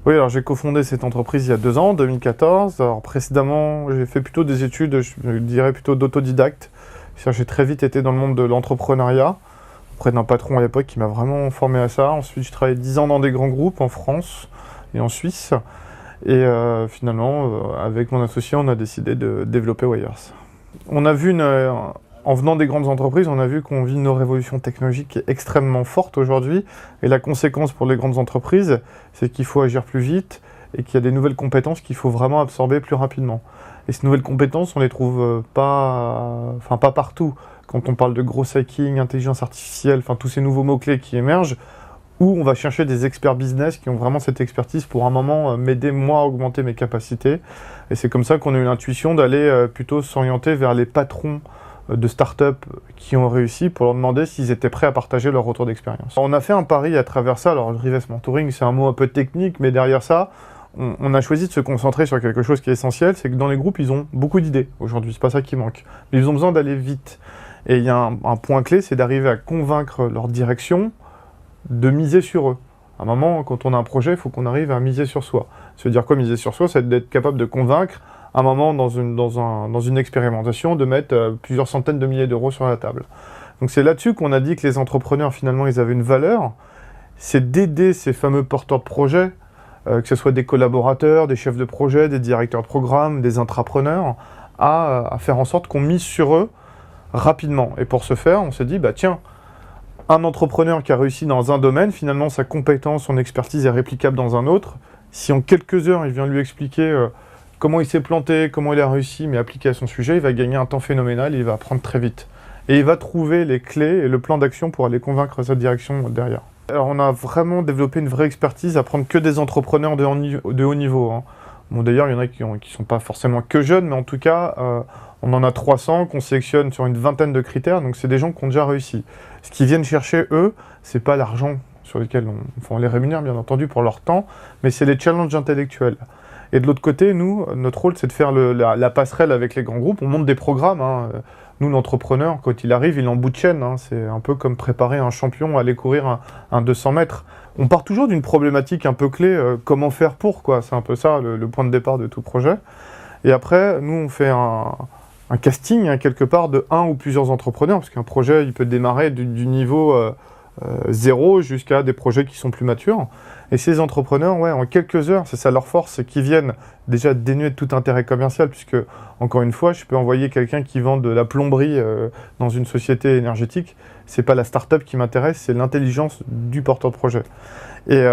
Oui, alors j'ai cofondé cette entreprise il y a 2 ans, 2014. Alors précédemment, j'ai fait plutôt des études, je dirais plutôt d'autodidacte. C'est-à-dire, j'ai très vite été dans le monde de l'entrepreneuriat, auprès d'un patron à l'époque qui m'a vraiment formé à ça. Ensuite, je travaillé 10 ans dans des grands groupes en France et en Suisse. Et finalement, avec mon associé, on a décidé de développer Wayers. On a vu en venant des grandes entreprises, on a vu qu'on vit une révolution technologique qui est extrêmement forte aujourd'hui. Et la conséquence pour les grandes entreprises, c'est qu'il faut agir plus vite et qu'il y a des nouvelles compétences qu'il faut vraiment absorber plus rapidement. Et ces nouvelles compétences, on les trouve pas partout. Quand on parle de gros hacking, intelligence artificielle, enfin tous ces nouveaux mots-clés qui émergent, où on va chercher des experts business qui ont vraiment cette expertise pour un moment m'aider moi à augmenter mes capacités. Et c'est comme ça qu'on a eu l'intuition d'aller plutôt s'orienter vers les patrons de start-up qui ont réussi pour leur demander s'ils étaient prêts à partager leur retour d'expérience. On a fait un pari à travers ça. Alors le reverse mentoring, c'est un mot un peu technique, mais derrière ça, on a choisi de se concentrer sur quelque chose qui est essentiel, c'est que dans les groupes, ils ont beaucoup d'idées aujourd'hui, c'est pas ça qui manque. Mais ils ont besoin d'aller vite. Et il y a un point clé, c'est d'arriver à convaincre leur direction de miser sur eux. À un moment, quand on a un projet, il faut qu'on arrive à miser sur soi. Ça veut dire quoi, miser sur soi? C'est d'être capable de convaincre, à un moment, dans une expérimentation, de mettre plusieurs centaines de milliers d'euros sur la table. Donc c'est là-dessus qu'on a dit que les entrepreneurs, finalement, ils avaient une valeur. C'est d'aider ces fameux porteurs de projets, que ce soit des collaborateurs, des chefs de projet, des directeurs de programme, des intrapreneurs, à faire en sorte qu'on mise sur eux rapidement. Et pour ce faire, on s'est dit, bah tiens, un entrepreneur qui a réussi dans un domaine, finalement, sa compétence, son expertise est réplicable dans un autre. Si en quelques heures, il vient lui expliquer comment il s'est planté, comment il a réussi, mais appliqué à son sujet, il va gagner un temps phénoménal et il va apprendre très vite. Et il va trouver les clés et le plan d'action pour aller convaincre sa direction derrière. Alors, on a vraiment développé une vraie expertise à prendre que des entrepreneurs de haut niveau. Hein. Bon, d'ailleurs, il y en a qui sont pas forcément que jeunes, mais en tout cas, on en a 300 qu'on sélectionne sur une vingtaine de critères, donc c'est des gens qui ont déjà réussi. Ce qu'ils viennent chercher, eux, c'est pas l'argent sur lequel on les rémunère, bien entendu, pour leur temps, mais c'est les challenges intellectuels. Et de l'autre côté, nous, notre rôle, c'est de faire la passerelle avec les grands groupes. On monte des programmes. Hein. Nous, l'entrepreneur, quand il arrive, il est en bout de chaîne. Hein. C'est un peu comme préparer un champion à aller courir un 200 mètres. On part toujours d'une problématique un peu clé, comment faire pour, quoi. C'est un peu ça, le point de départ de tout projet. Et après, nous, on fait un casting, hein, quelque part, de un ou plusieurs entrepreneurs, parce qu'un projet, il peut démarrer du niveau 0 jusqu'à des projets qui sont plus matures. Et ces entrepreneurs, ouais, en quelques heures, c'est ça leur force, c'est qu'ils viennent déjà dénués de tout intérêt commercial, puisque, encore une fois, je peux envoyer quelqu'un qui vend de la plomberie dans une société énergétique. C'est pas la start-up qui m'intéresse, c'est l'intelligence du porteur de projet. Et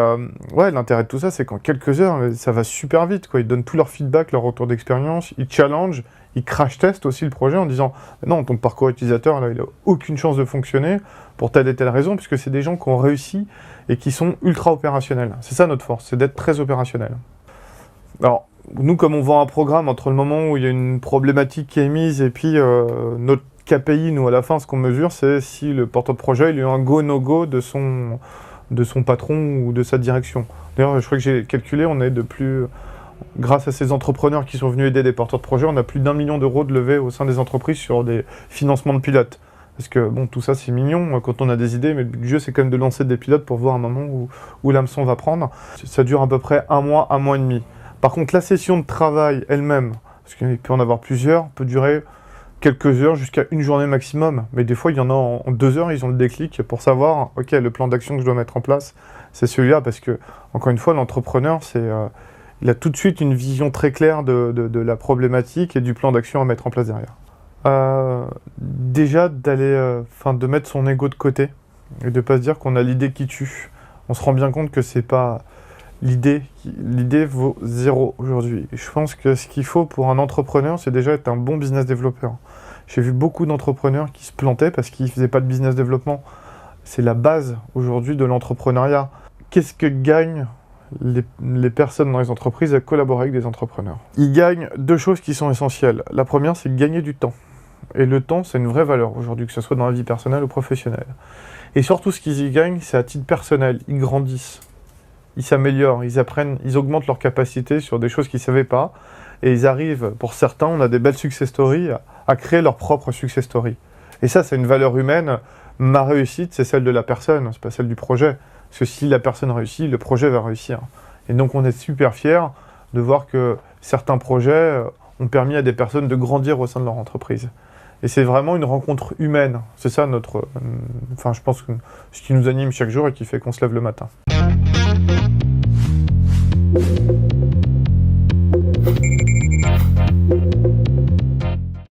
ouais, l'intérêt de tout ça, c'est qu'en quelques heures, ça va super vite, quoi. Ils donnent tout leur feedback, leur retour d'expérience, ils challengent, ils crash-testent aussi le projet en disant « Non, ton parcours utilisateur, là, il n'a aucune chance de fonctionner pour telle et telle raison, puisque c'est des gens qui ont réussi et qui sont ultra opérationnels. » C'est ça notre force, c'est d'être très opérationnel. Alors, nous, comme on vend un programme entre le moment où il y a une problématique qui est mise et puis notre KPI, nous, à la fin, ce qu'on mesure, c'est si le porteur de projet, il a eu un go-no-go de son patron ou de sa direction. D'ailleurs, je crois que j'ai calculé, on est grâce à ces entrepreneurs qui sont venus aider des porteurs de projets, on a plus d'1 million d'euros de levée au sein des entreprises sur des financements de pilotes. Parce que, bon, tout ça, c'est mignon quand on a des idées, mais le but du jeu, c'est quand même de lancer des pilotes pour voir un moment où l'hameçon va prendre. Ça dure à peu près 1 mois et demi. Par contre, la session de travail elle-même, parce qu'il peut en avoir plusieurs, peut durer quelques heures jusqu'à une journée maximum. Mais des fois, il y en a en 2 heures, ils ont le déclic pour savoir, ok, le plan d'action que je dois mettre en place, c'est celui-là. Parce que, encore une fois, l'entrepreneur, il a tout de suite une vision très claire de la problématique et du plan d'action à mettre en place derrière. Déjà, de mettre son ego de côté et de ne pas se dire qu'on a l'idée qui tue. On se rend bien compte que c'est pas l'idée. L'idée vaut 0 aujourd'hui. Et je pense que ce qu'il faut pour un entrepreneur, c'est déjà être un bon business développeur. J'ai vu beaucoup d'entrepreneurs qui se plantaient parce qu'ils ne faisaient pas de business développement. C'est la base aujourd'hui de l'entrepreneuriat. Qu'est-ce que gagnent les personnes dans les entreprises à collaborer avec des entrepreneurs? Ils gagnent 2 choses qui sont essentielles. La première, c'est gagner du temps. Et le temps, c'est une vraie valeur aujourd'hui, que ce soit dans la vie personnelle ou professionnelle. Et surtout, ce qu'ils y gagnent, c'est à titre personnel. Ils grandissent, ils s'améliorent, ils apprennent, ils augmentent leurs capacités sur des choses qu'ils ne savaient pas. Et ils arrivent, pour certains, on a des belles success stories, à créer leur propre success story. Et ça, c'est une valeur humaine. Ma réussite, c'est celle de la personne, c'est pas celle du projet. Parce que si la personne réussit, le projet va réussir. Et donc on est super fiers de voir que certains projets ont permis à des personnes de grandir au sein de leur entreprise. Et c'est vraiment une rencontre humaine. C'est ça je pense que ce qui nous anime chaque jour et qui fait qu'on se lève le matin.